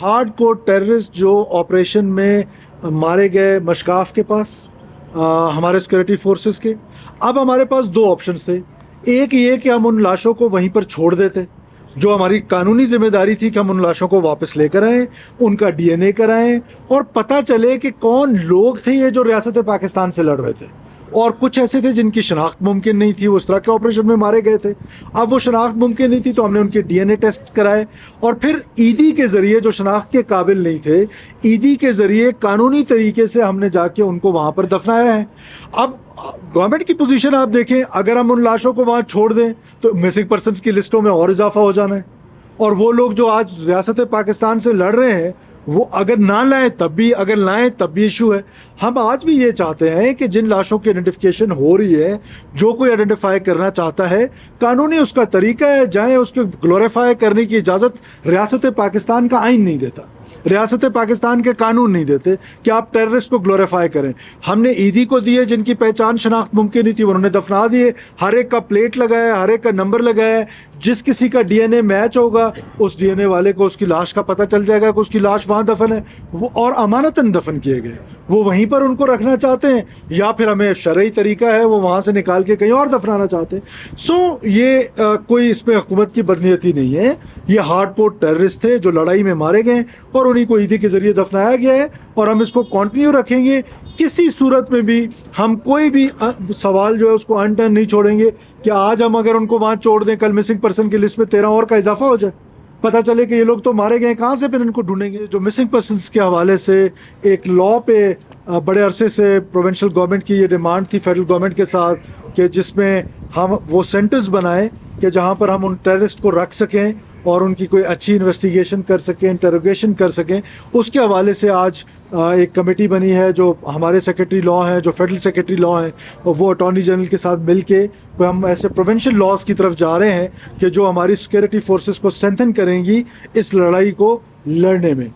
Hard core terrorist جو operation میں مارے گئے مشکاف کے پاس ہمارے سیکورٹی فورسز کے، اب ہمارے پاس دو آپشنز تھے. ایک یہ کہ ہم ان لاشوں کو وہیں پر چھوڑ دیتے، جو ہماری قانونی ذمہ داری تھی کہ ہم ان لاشوں کو واپس لے کر آئیں، ان کا ڈی این اے کرائیں اور پتہ چلے کہ کون لوگ تھے یہ جو ریاست پاکستان سے لڑ رہے تھے. اور کچھ ایسے تھے جن کی شناخت ممکن نہیں تھی، وہ اس طرح کے آپریشن میں مارے گئے تھے. اب وہ شناخت ممکن نہیں تھی تو ہم نے ان کے ڈی این اے ٹیسٹ کرائے، اور پھر ایڈی کے ذریعے جو شناخت کے قابل نہیں تھے، ایڈی کے ذریعے قانونی طریقے سے ہم نے جا کے ان کو وہاں پر دفنایا ہے. اب گورنمنٹ کی پوزیشن آپ دیکھیں، اگر ہم ان لاشوں کو وہاں چھوڑ دیں تو مسنگ پرسنس کی لسٹوں میں اور اضافہ ہو جانا ہے، اور وہ لوگ جو آج ریاست پاکستان سے لڑ رہے ہیں وہ اگر نہ لائیں تب بھی، اگر لائیں تب بھی ایشو ہے. ہم آج بھی یہ چاہتے ہیں کہ جن لاشوں کی آئیڈینٹیفیکیشن ہو رہی ہے، جو کوئی آئیڈینٹیفائی کرنا چاہتا ہے، قانونی اس کا طریقہ ہے، جائیں. اس کو گلوریفائی کرنے کی اجازت ریاست پاکستان کا آئین نہیں دیتا، ریاست پاکستان کے قانون نہیں دیتے کہ آپ ٹیررسٹ کو گلوریفائی کریں. ہم نے ایدی کو دیے جن کی پہچان شناخت ممکن نہیں تھی، انہوں نے دفنا دیے، ہر ایک کا پلیٹ لگایا، ہر ایک کا نمبر لگایا. جس کسی کا ڈی این اے میچ ہوگا اس ڈی این اے والے کو اس کی لاش کا پتہ چل جائے گا کہ اس کی لاش وہاں دفن ہے، وہ اور امانتاً دفن کیے گئے. وہ وہیں پر ان کو رکھنا چاہتے ہیں، یا پھر ہمیں شرعی طریقہ ہے وہ وہاں سے نکال کے کہیں اور دفنانا چاہتے ہیں. سو یہ کوئی اس میں حکومت کی بدنیتی نہیں ہے. یہ ہارڈ کور ٹیررسٹ تھے جو لڑائی میں مارے گئے اور انہیں کو عیدی کے ذریعے دفنایا گیا ہے، اور ہم اس کو کنٹینیو رکھیں گے. کسی صورت میں بھی ہم کوئی بھی سوال جو ہے اس کو انٹرن نہیں چھوڑیں گے کہ آج ہم اگر ان کو وہاں چھوڑ دیں کل مسنگ پرسن کی لسٹ میں 13 اور کا اضافہ ہو جائے، پتہ چلے کہ یہ لوگ تو مارے گئے، کہاں سے پھر ان کو ڈھونڈیں گے. جو مسنگ پرسنس کے حوالے سے ایک لا پہ بڑے عرصے سے پروونشل گورنمنٹ کی یہ ڈیمانڈ تھی فیڈرل گورنمنٹ کے ساتھ کہ جس میں ہم وہ سینٹرز بنائیں کہ جہاں پر ہم ان ٹیررسٹ کو رکھ سکیں اور ان کی کوئی اچھی انویسٹیگیشن کر سکیں، انٹروگیشن کر سکیں. اس کے حوالے سے آج ایک کمیٹی بنی ہے جو ہمارے سیکرٹری لا ہیں، جو فیڈرل سیکرٹری لا ہیں، اور وہ اٹارنی جنرل کے ساتھ مل کے ہم ایسے پروونشل لاز کی طرف جا رہے ہیں کہ جو ہماری سیکورٹی فورسز کو اسٹرینتھن کریں گی اس لڑائی کو لڑنے میں.